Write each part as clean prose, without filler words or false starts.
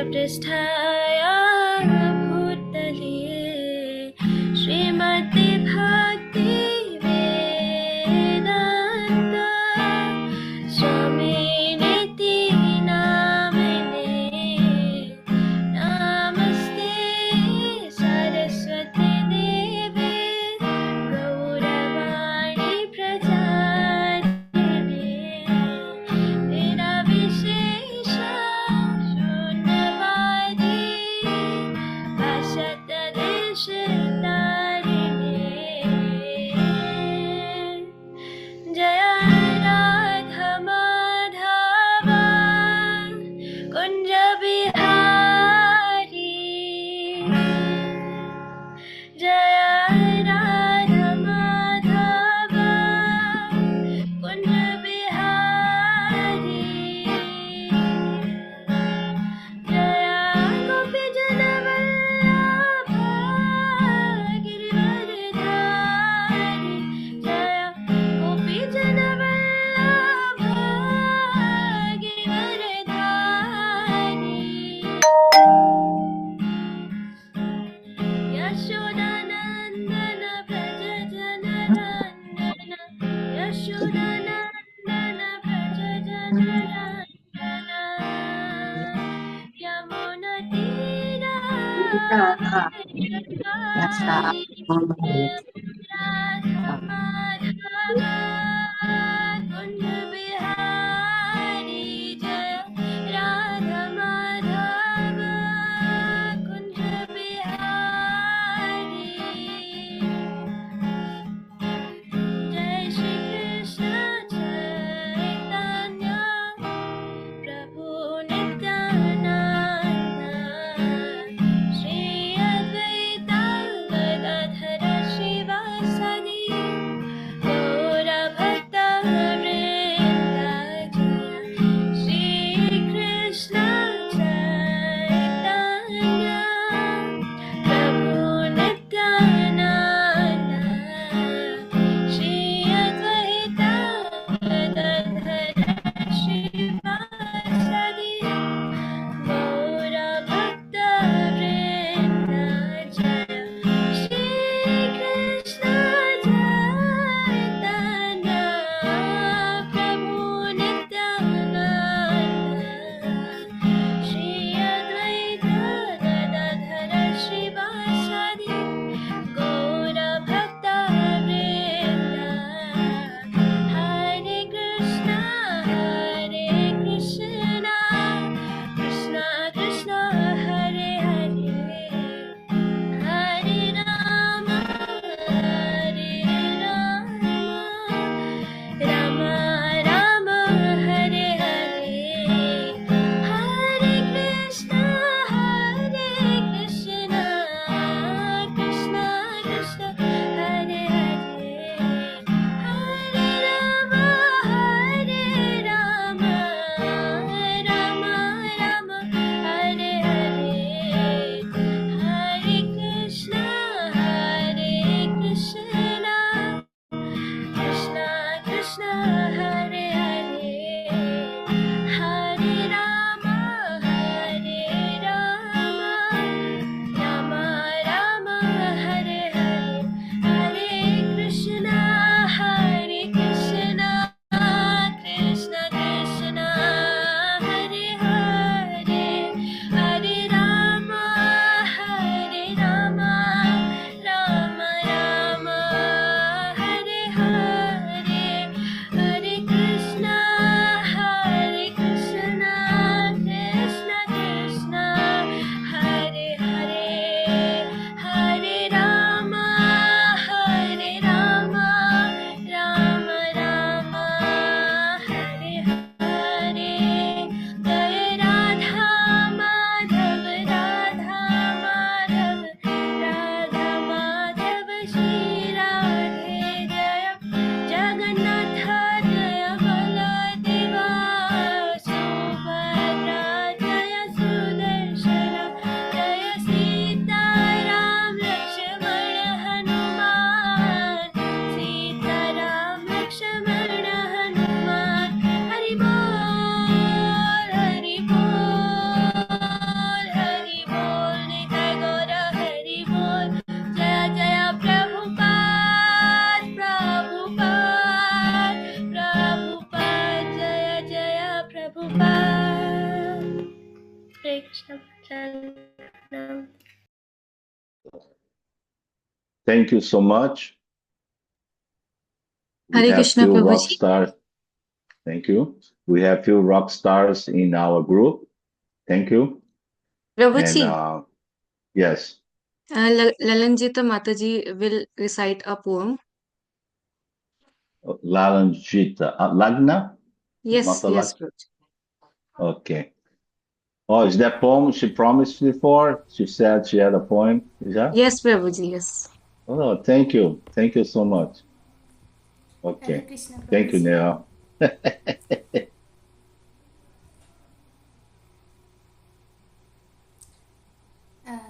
पृष्ठाया भूतले श्रीमती भक्ति वेदांता स्वामिनिति नामिने नमस्ते सरस्वती देवे गौरवाणी प्रचारिणे निरविशेष शून्यवादी भाषातदेशतारिणे जय राधा माधव कुंज बिहारी जय राधा माधव कुंज बिहारी जय गोपी जन वल्लभ गिरिवरधारी जय गोपी जन वल्लभ गिरिवरधारी यशोदानंदन व्रज जनरंजन यशोदानंदन व्रज जनरंजन यमुनतीरावृतधारी राधा माधव कुंज बिहारी जय राधा माधव कुंज बिहारी जय श्री कृष्ण चैतन्य प्रभु नित्यानंद श्री अद्वैत गदाधर श्रीवासदि गौर Prabhupada. Hare Krishna Prabhupada. Thank you so much. We Hare have Krishna few rock Prabhuji. stars. Thank you. We have few rock stars in our group. Thank you. Prabhuji, And yes, Lalanjita Mataji will recite a poem. Lalanjita. Lagna? Yes, Mata yes, Lag? Prabhuji. Okay. Oh, is that poem she promised before? She said she had a poem. Is that? Yes, Prabhuji, yes. Oh, thank you. Thank you so much. Hare Okay. Krishna Thank you, Prabhuji. Neha.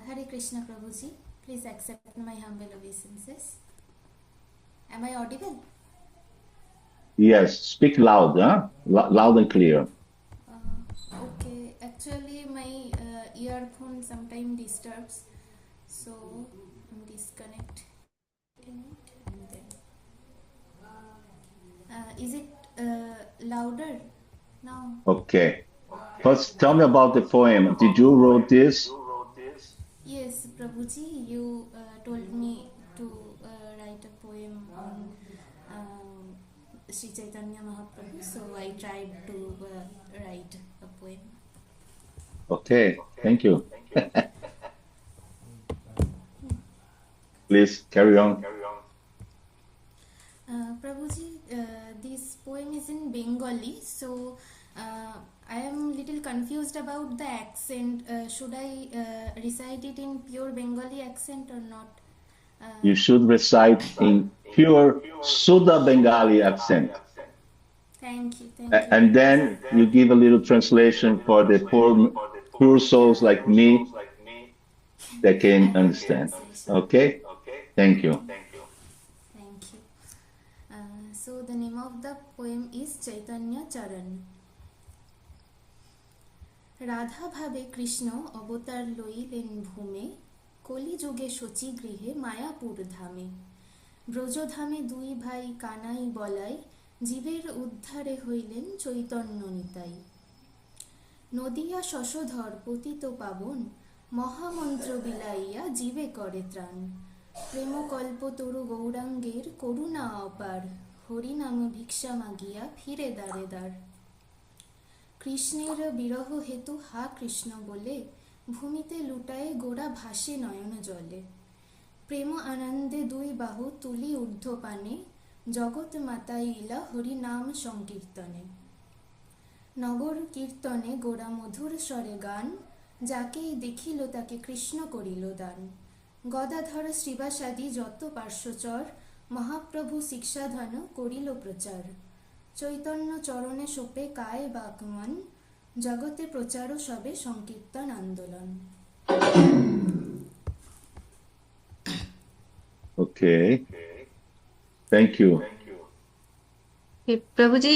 Hare Krishna Prabhuji. Please accept my humble obeisances. Am I audible? Yes, speak loud, huh? Loud and clear. Okay. Actually, my earphone sometimes disturbs, so I'm disconnecting it and then. Is it louder now? Okay. First, tell me about the poem. Did you wrote this? Yes, Prabhuji, you told me to write a poem on Sri Chaitanya Mahaprabhu, so I tried to write a poem. Okay, thank you. Please carry on. Prabhuji, this poem is in Bengali, so I am little confused about the accent. Should I recite it in pure Bengali accent or not? You should recite in pure Sudha Bengali accent. Thank you, thank you. And then you give a little translation for the poor souls like me that I can will understand. translation. Okay? Thank you. Thank you. So the name of the poem is Chaitanya Charan. Radha ভাবে কৃষ্ণ অবতার লইলেন ভূমে কলিযুগে শচী গৃহে মায়াপুর ধামে ব্রজধামে দুই ভাই কানাই বলাই জীবের উদ্ধারে হইলেন চৈতন্য নিতাই নদিয়া শশধর পতিত পাবন মহামন্ত্র বিলাইয়া জীবে করে ত্রাণ প্রেমকল্প তরু গৌরাঙ্গের করুণা অপার হরিনাম ভিক্ষা মাগিয়া ফিরে দ্বারে দ্বার কৃষ্ণের বিরহ হেতু হা কৃষ্ণ বলে ভূমিতে লুটায়ে গোড়া ভাসে নয়ন জলে প্রেম আনন্দে দুই বাহু তুলি ঊর্ধ্বপানে জগৎ মাতাইলা হরি নাম সংকীর্তনে নগর কীর্তনে গোড়া মধুর স্বরে গান যাকেই দেখিল তাকে কৃষ্ণ করিল দান গদাধর শ্রীবাসাদি যত পার্শ্বচর মহাপ্রভু শিক্ষাধন করিল প্রচার চৈতন্য চরণে সোপে কায় বাকমান জগতে প্রচার সবে সংকীর্তন আন্দোলন Okay. Thank you. Okay, Prabhuji,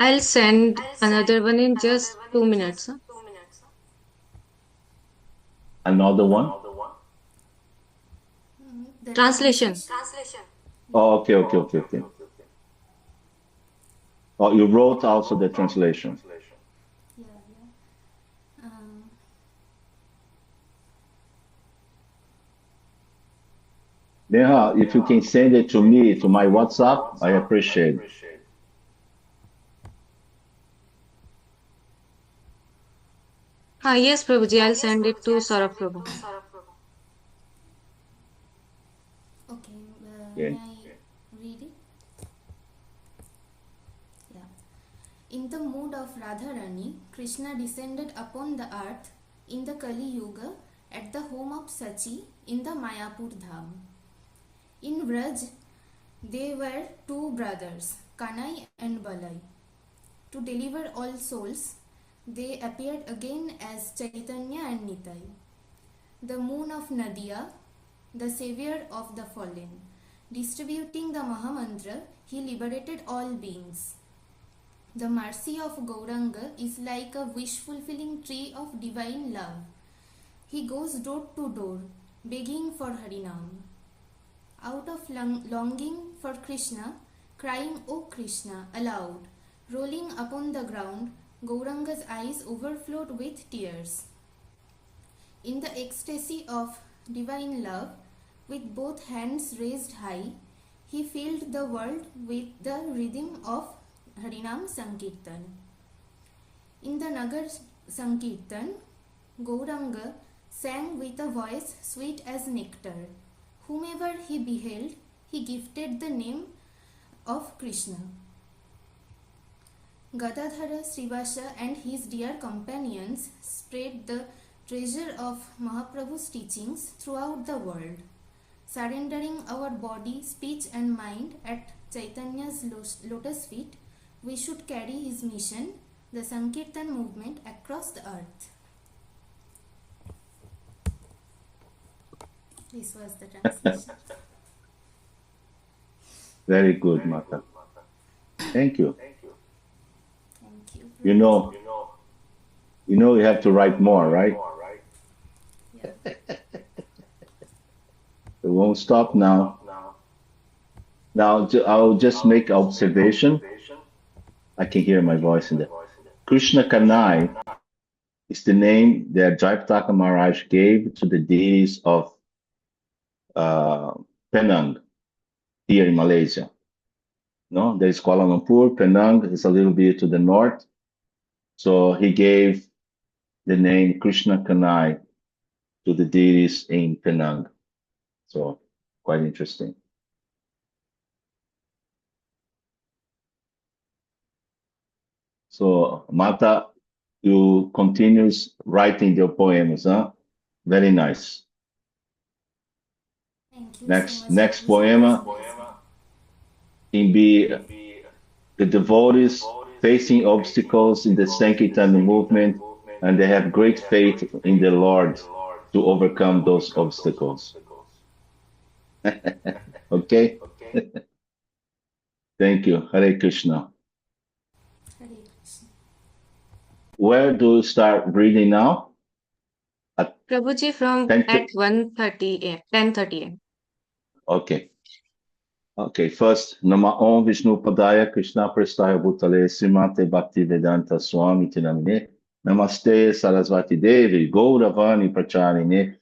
I'll send another one in just 2 minutes. Huh? Another one? The Translation. Oh, okay. Oh, you wrote also the translation. Yeah. Neha, if you can send it to me, to my WhatsApp, I appreciate it. Yes, Prabhuji, I'll send it to Saurabh Prabhu. Okay, Okay. may I read it? Yeah. In the mood of Radharani, Krishna descended upon the earth in the Kali Yuga at the home of Sachi in the Mayapur Dham. In Vraj, they were two brothers, Kanai and Balai. To deliver all souls, they appeared again as Chaitanya and Nitai. The moon of Nadia, the savior of the fallen. Distributing the Mahamantra, he liberated all beings. The mercy of Gauranga is like a wish-fulfilling tree of divine love. He goes door to door, begging for Harinam. Out of longing for Krishna, crying, "O Krishna," aloud, Rolling upon the ground, Gauranga's eyes overflowed with tears. In the ecstasy of divine love, with both hands raised high, he filled the world with the rhythm of Harinam Sankirtan. In the Nagar Sankirtan, Gauranga sang with a voice sweet as nectar. Whomever he beheld, he gifted the name of Krishna. Gadadhara Srivasa and his dear companions spread the treasure of Mahaprabhu's teachings throughout the world. Surrendering our body, speech and mind at Chaitanya's lotus feet, we should carry his mission, the Sankirtan movement, across the earth. This was the translation. Very good, Mata. Thank you. Thank you. You know, you have to write more, right? Yeah. It won't stop now. Now, I'll just make observation. I can hear my voice in there. Krishna Kanai is the name that Jayapataka Maharaj gave to the deities of Penang, here in Malaysia. No, there is Kuala Lumpur. Penang is a little bit to the north. So he gave the name Krishna Kanai to the deities in Penang. So quite interesting. So Mata, you continues writing your poems, huh? Very nice. Thank you Next, so much. next poema can be the devotees facing obstacles in the Sankirtan movement, and they have great faith in the Lord to overcome those obstacles. Okay? Thank you. Hare Krishna. Hare Krishna. Where do you start reading now? Prabhuji from 10 at 1:30 a.m. 10:30 a.m. Okay. Okay, first, Nama Om Vishnu Padaya Krishna Prestaya Bhutale Srimate Bhakti Vedanta Swami Tinamine Namaste Sarasvati Devi Gauravani Pracharine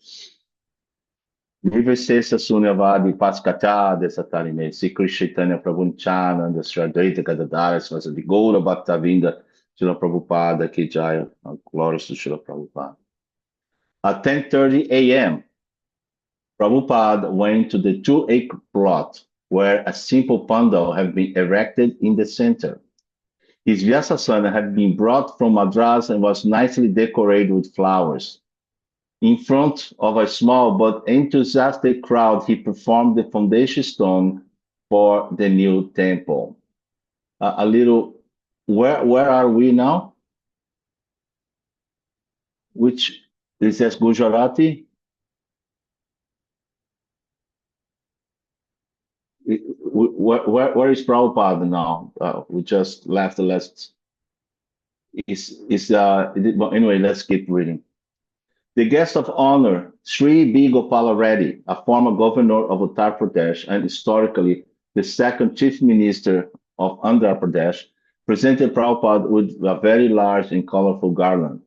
Nivesesa Sunyavadi Paskata Desatarine Sri Krishna Chaitanya Prabhu Nityananda Sri Advaita Gadadara Swasadi Gaura Bhakta Vinda Srila Prabhupada Ki Jaya. Glorious to Srila Prabhupada. At 10:30 a.m., Prabhupada went to the 2-acre plot where a simple pandal had been erected in the center. His Vyasasana had been brought from Madras and was nicely decorated with flowers. In front of a small but enthusiastic crowd, he performed the foundation stone for the new temple. Where are we now? Which is this Gujarati? Where is Prabhupada now? We just left the last. Anyway, let's keep reading. The guest of honor, Sri B. Gopala Reddy, a former governor of Uttar Pradesh and historically the second chief minister of Andhra Pradesh, presented Prabhupada with a very large and colorful garland.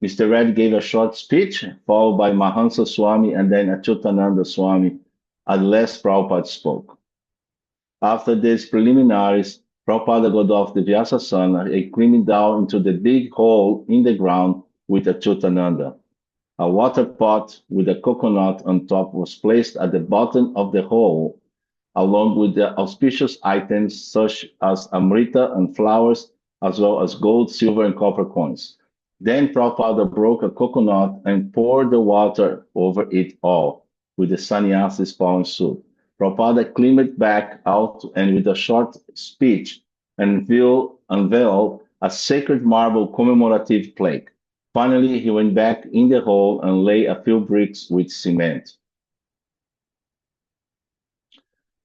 Mr. Reddy gave a short speech, followed by Mahansa Swami and then Achyutananda Swami. At last, Prabhupada spoke. After these preliminaries, Prabhupada got off the Vyasasana and climbed down into the big hole in the ground with Achyutananda. A water pot with a coconut on top was placed at the bottom of the hole, along with the auspicious items such as amrita and flowers, as well as gold, silver, and copper coins. Then Prabhupada broke a coconut and poured the water over it all, with the sannyasi's palm soup. Prabhupada climbed back out and with a short speech unveiled a sacred marble commemorative plaque. Finally, he went back in the hole and laid a few bricks with cement.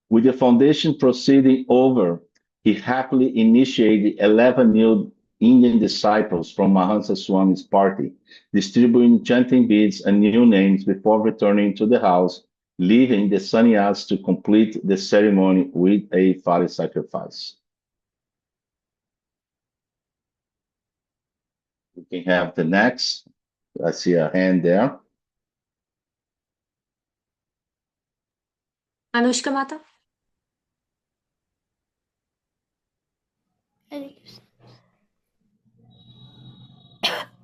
With the foundation proceeding over, he happily initiated 11 new Indian disciples from Mahansa Swami's party, distributing chanting beads and new names before returning to the house, leaving the sannyas to complete the ceremony with a fire sacrifice. We can have the next. I see a hand there. Anushka Mata. Hare Krishna.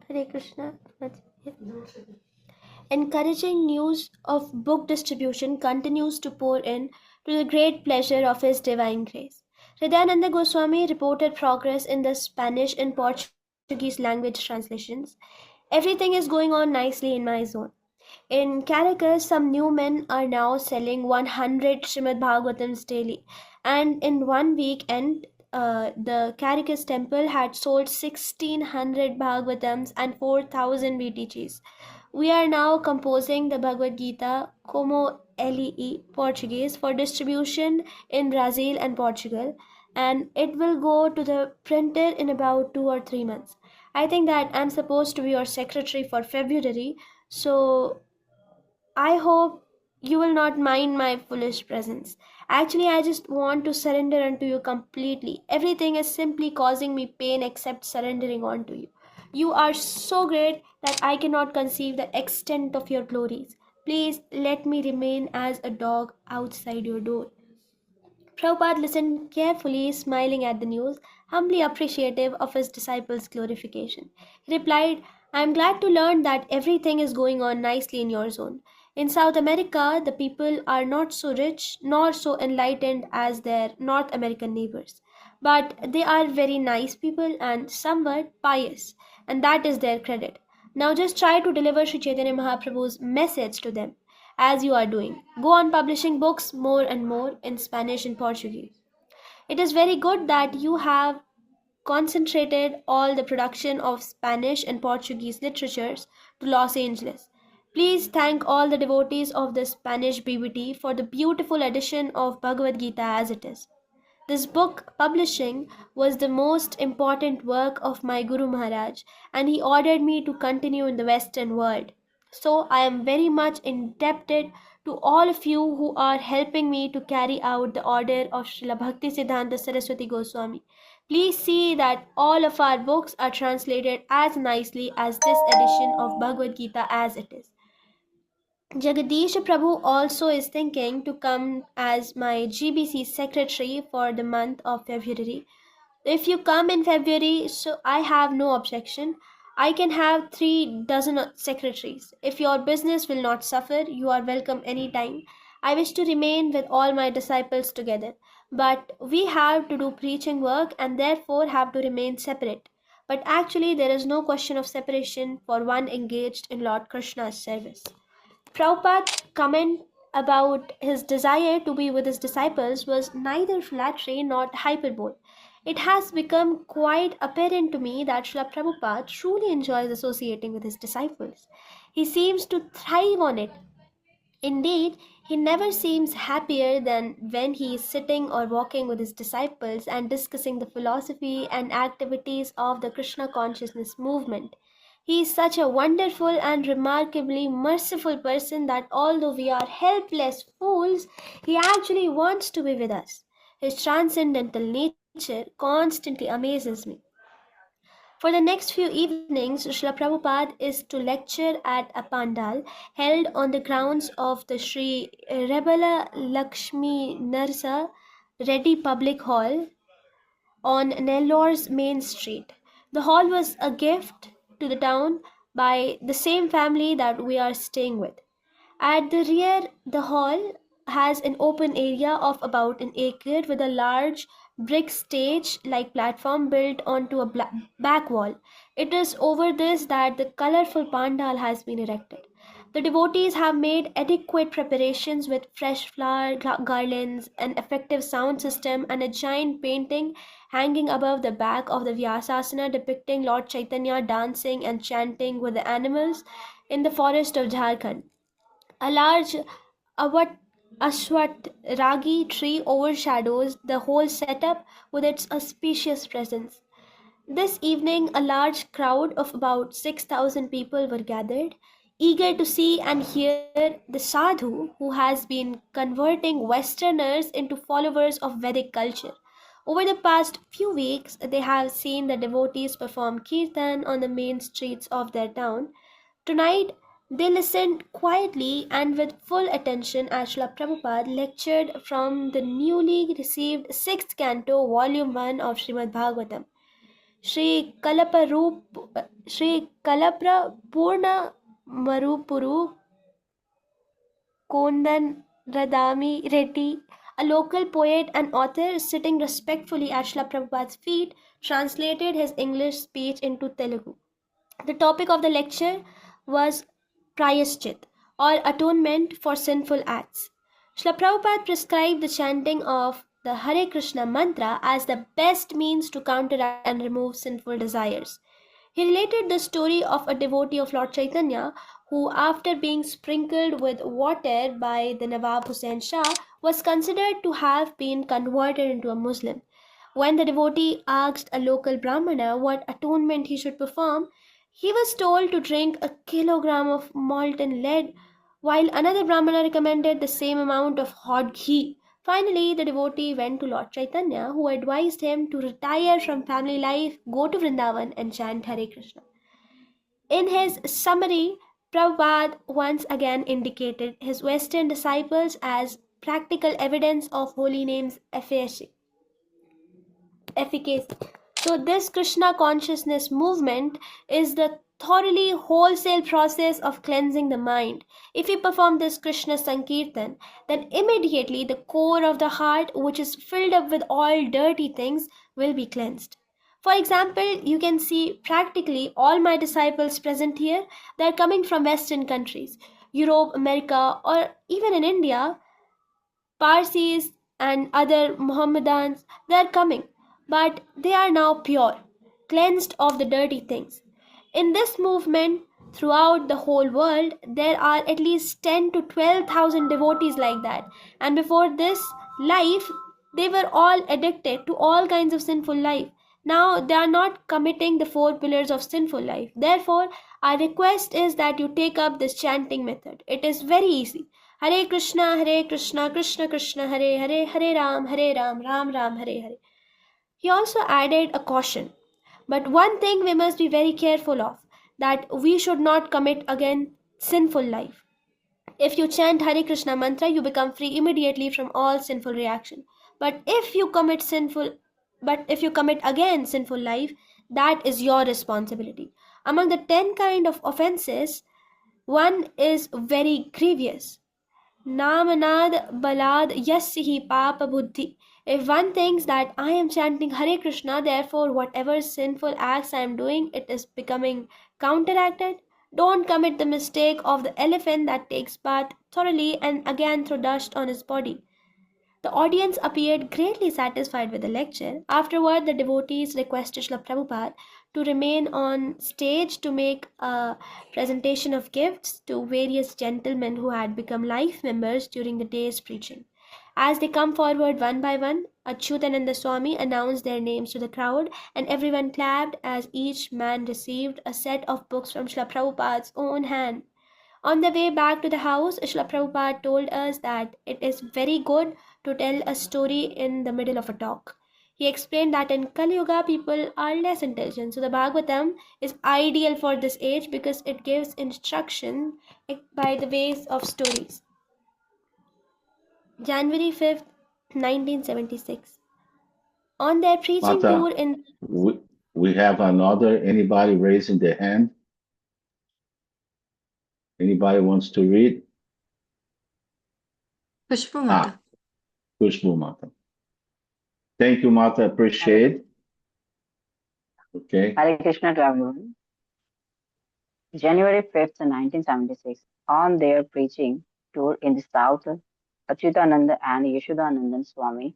Hare Krishna. Encouraging news of book distribution continues to pour in to the great pleasure of His Divine Grace. Hridayananda Goswami reported progress in the Spanish and Portuguese language translations. Everything is going on nicely in my zone. In Caracas, some new men are now selling 100 Srimad Bhagavatams daily. And in one weekend, the Caracas temple had sold 1600 Bhagavatams and 4000 VTGs. We are now composing the Bhagavad Gita como LEE Portuguese for distribution in Brazil and Portugal, and it will go to the printer in about 2 or 3 months. I think that I'm supposed to be your secretary for February, so I hope you will not mind my foolish presence. Actually, I just want to surrender unto you completely. Everything is simply causing me pain except surrendering unto you. You are so great that I cannot conceive the extent of your glories. Please let me remain as a dog outside your door. Prabhupada listened carefully, smiling at the news, humbly appreciative of his disciples' glorification. He replied, I am glad to learn that everything is going on nicely in your zone. In South America, the people are not so rich nor so enlightened as their North American neighbors. But they are very nice people and somewhat pious, and that is their credit. Now just try to deliver Sri Chaitanya Mahaprabhu's message to them as you are doing. Go on publishing books more and more in Spanish and Portuguese. It is very good that you have concentrated all the production of Spanish and Portuguese literatures to Los Angeles. Please thank all the devotees of the Spanish BBT for the beautiful edition of Bhagavad Gita as it is. This book publishing was the most important work of my Guru Maharaj, and he ordered me to continue in the Western world. So I am very much indebted to all of you who are helping me to carry out the order of Srila Bhakti Siddhanta Saraswati Goswami. Please see that all of our books are translated as nicely as this edition of Bhagavad Gita as it is. Jagadish Prabhu also is thinking to come as my GBC secretary for the month of February. If you come in February, so I have no objection. I can have 3 dozen secretaries. If your business will not suffer, you are welcome anytime. I wish to remain with all my disciples together. But we have to do preaching work and therefore have to remain separate. But actually, there is no question of separation for one engaged in Lord Krishna's service. Prabhupada's comment about his desire to be with his disciples was neither flattery nor hyperbole. It has become quite apparent to me that Srila Prabhupada truly enjoys associating with his disciples. He seems to thrive on it. Indeed, he never seems happier than when he is sitting or walking with his disciples and discussing the philosophy and activities of the Krishna consciousness movement. He is such a wonderful and remarkably merciful person that although we are helpless fools, he actually wants to be with us. His transcendental nature constantly amazes me. For the next few evenings, Srila Prabhupada is to lecture at a pandal held on the grounds of the Sri Rebala Lakshmi Narsa Reddy Public Hall on Nellore's Main Street. The hall was a gift to the town by the same family that we are staying with. At the rear, the hall has an open area of about an acre with a large brick stage like platform built onto a back wall. It is over this that the colorful pandal has been erected. The devotees have made adequate preparations with fresh flower garlands, an effective sound system, and a giant painting hanging above the back of the Vyasasana depicting Lord Chaitanya dancing and chanting with the animals in the forest of Jharkhand. A large Ashwat Ragi tree overshadows the whole setup with its auspicious presence. This evening, a large crowd of about 6,000 people were gathered, eager to see and hear the sadhu who has been converting Westerners into followers of Vedic culture. Over the past few weeks, they have seen the devotees perform kirtan on the main streets of their town. Tonight, they listened quietly and with full attention as Srila Prabhupada lectured from the newly received 6th canto, volume 1 of Srimad Bhagavatam. Shri Kalapra Purna Marupuru Kondan Radami Reddy, a local poet and author sitting respectfully at Srila Prabhupada's feet, translated his English speech into Telugu. The topic of the lecture was Prayaschit, or atonement for sinful acts. Srila Prabhupada prescribed the chanting of the Hare Krishna mantra as the best means to counteract and remove sinful desires. He related the story of a devotee of Lord Chaitanya who, after being sprinkled with water by the Nawab Hussain Shah, was considered to have been converted into a Muslim. When the devotee asked a local Brahmana what atonement he should perform, he was told to drink a kilogram of molten lead, while another Brahmana recommended the same amount of hot ghee. Finally, the devotee went to Lord Chaitanya, who advised him to retire from family life, go to Vrindavan, and chant Hare Krishna. In his summary, Prabhupada once again indicated his Western disciples as practical evidence of holy name's efficacy. So this Krishna consciousness movement is the thoroughly wholesale process of cleansing the mind. If we perform this Krishna Sankirtan, then immediately the core of the heart, which is filled up with all dirty things, will be cleansed. For example, you can see practically all my disciples present here, they are coming from Western countries, Europe, America, or even in India. Parsis and other Mohammedans, they are coming, but they are now pure, cleansed of the dirty things. In this movement, throughout the whole world, there are at least 10 to 12,000 devotees like that. And before this life, they were all addicted to all kinds of sinful life. Now they are not committing the 4 pillars of sinful life. Therefore, our request is that you take up this chanting method. It is very easy. Hare Krishna, Krishna Krishna, Hare Hare, Hare Ram, Ram Ram, Hare Hare. He also added a caution. But one thing we must be very careful of, that we should not commit again sinful life. If you chant Hare Krishna mantra, you become free immediately from all sinful reaction. But if you commit again sinful life, that is your responsibility. Among the 10 kind of offenses, one is very grievous. Namanad balad yassihi papa buddhi. If one thinks that I am chanting Hare Krishna, therefore whatever sinful acts I am doing, it is becoming counteracted. Don't commit the mistake of the elephant that takes bath thoroughly and again throw dust on his body. The audience appeared greatly satisfied with the lecture. Afterward, the devotees requested Srila Prabhupada to remain on stage to make a presentation of gifts to various gentlemen who had become life members during the day's preaching. As they come forward one by one, Achyutananda Swami announced their names to the crowd, and everyone clapped as each man received a set of books from Srila Prabhupada's own hand. On the way back to the house, Srila Prabhupada told us that it is very good to tell a story in the middle of a talk. He explained that in Kali Yuga, people are less intelligent, so the Bhagavatam is ideal for this age because it gives instruction by the ways of stories. January 5th, 1976. On their preaching Mata, tour in... we have anybody raising their hand? Anybody wants to read? Pushpa Mata. Pushpa Mata. Thank you, Mata. Appreciate. Okay. Hare Krishna to everyone. January 5th, 1976, on their preaching tour in the south, Achyutananda and Yashodanandan Swami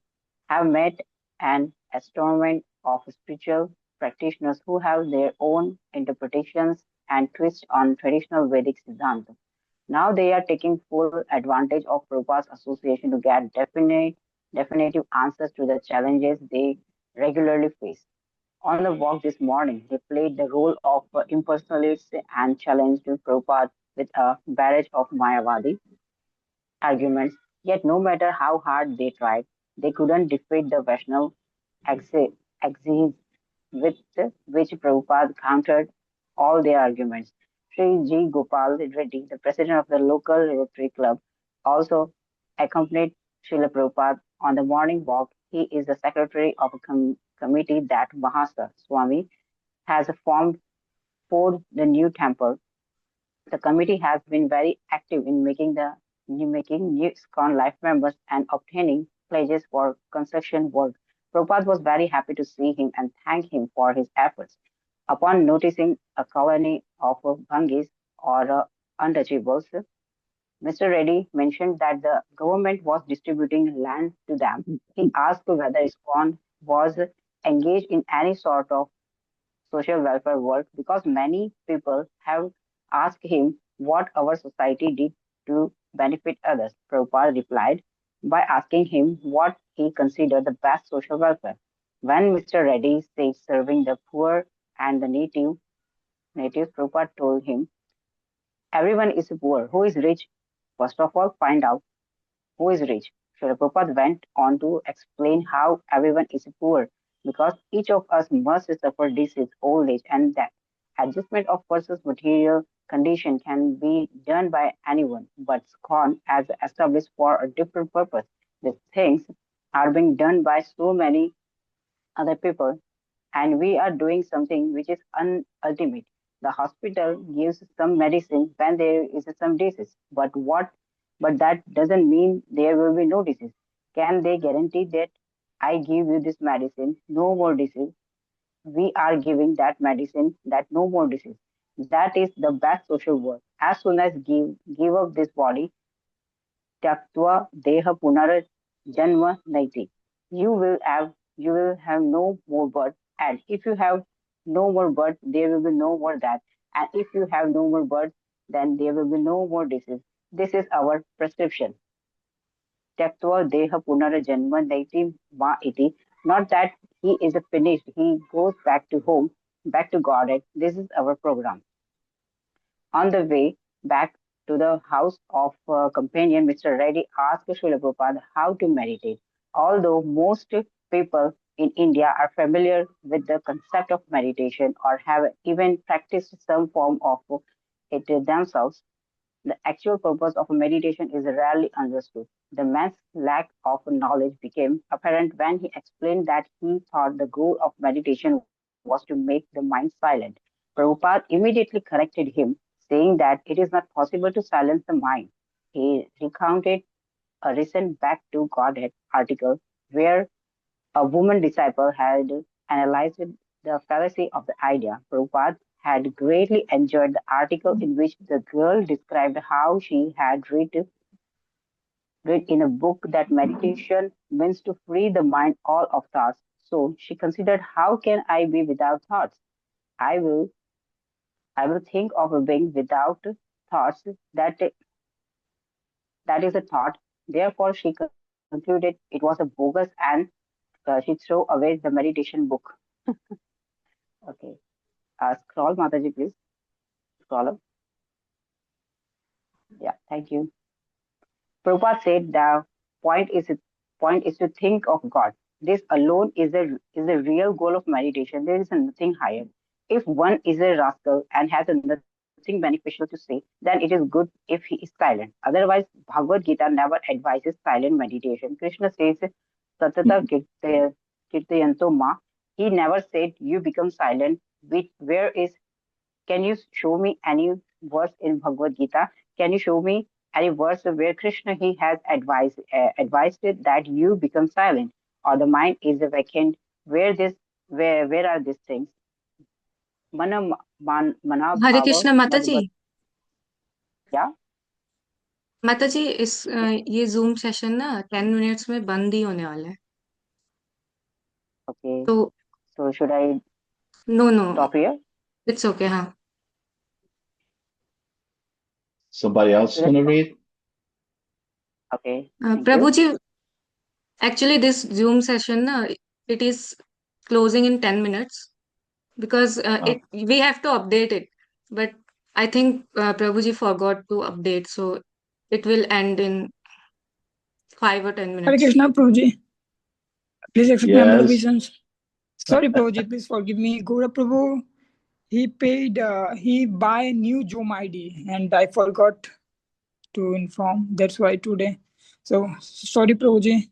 have met an assortment of spiritual practitioners who have their own interpretations and twists on traditional Vedic Siddhanta. Now they are taking full advantage of Prabhupada's association to get definitive answers to the challenges they regularly face. On the walk this morning, they played the role of impersonalists and challenged Prabhupada with a barrage of Mayavadi arguments. Yet no matter how hard they tried, they couldn't defeat the Vaishnav axes with which Prabhupada countered all their arguments. Sri G. Gopal Reddy, the president of the local Rotary Club, also accompanied Srila Prabhupada on the morning walk. He is the secretary of a committee that Mahasa Swami has formed for the new temple. The committee has been very active in making new ISKCON life members and obtaining pledges for construction work. Prabhupada was very happy to see him and thank him for his efforts. Upon noticing a colony of bhangis or untouchables, Mr. Reddy mentioned that the government was distributing land to them. He asked whether ISKCON was engaged in any sort of social welfare work because many people have asked him what our society did to benefit others. Prabhupada replied by asking him what he considered the best social welfare. When Mr. Reddy said serving the poor and the natives, Prabhupada told him, everyone is poor. Who is rich? First of all, find out who is rich. Srila Prabhupada went on to explain how everyone is poor because each of us must suffer disease, old age, and death. Adjustment of person's material condition can be done by anyone, but SCON as established for a different purpose. These things are being done by so many other people, and we are doing something which is ultimate. The hospital gives some medicine when there is some disease, but that doesn't mean there will be no disease. Can they guarantee that I give you this medicine, no more disease? We are giving that medicine that no more disease. That is the best social work. As soon as give up this body, Tyaktva deha punar janma naiti. You will have no more birth. And if you have no more birth, there will be no more death. And if you have no more birth, then there will be no more disease. This is our prescription. Tyaktva deha punar janma naiti ma iti. Not that he is finished, he goes back to home, back to Godhead. This is our program. On the way back to the house of companion, Mr. Reddy asked Srila Prabhupada how to meditate. Although most people in India are familiar with the concept of meditation or have even practiced some form of it themselves, the actual purpose of meditation is rarely understood. The man's lack of knowledge became apparent when he explained that he thought the goal of meditation was to make the mind silent. Prabhupada immediately corrected him, saying that it is not possible to silence the mind. He recounted a recent Back to Godhead article where a woman disciple had analyzed the fallacy of the idea. Prabhupada had greatly enjoyed the article in which the girl described how she had read in a book that meditation means to free the mind all of thoughts. So she considered, how can I be without thoughts? I will I will think of a being without thoughts that is a thought. Therefore she concluded it was a bogus and she threw away the meditation book. Okay. Scroll, Mataji, please. Scroll up. Yeah, thank you. Prabhupada said the point is point is to think of God. This alone is the real goal of meditation. There is nothing higher. If one is a rascal and has nothing beneficial to say, then it is good if he is silent. Otherwise, Bhagavad Gita never advises silent meditation. Krishna says, Satata kirtayanto ma. He never said you become silent. Where is can you show me any verse in Bhagavad Gita? Can you show me any verse where Krishna he has advised it that you become silent or the mind is vacant? Where are these things? Mana Hare bhava Krishna माता जी। madhvat. Yeah. माता जी ये zoom session ना 10 minutes में बंद ही होने वाला है, Okay. तो So should I no stop here? It's okay. हाँ Somebody else Should I gonna stop? read? Okay. Thank Prabhu you. जी, actually this Zoom session na, it is closing in 10 minutes because Oh, we have to update it, but I think Prabhu ji forgot to update, so it will end in 5 or 10 Hare minutes. Krishna, Prabhuji. Please accept my humble Yes. obeisance. Sorry, Prabhuji, please forgive me. Gaura Prabhu, he buy a new Zoom ID and I forgot to inform. That's why today. So sorry, Prabhuji.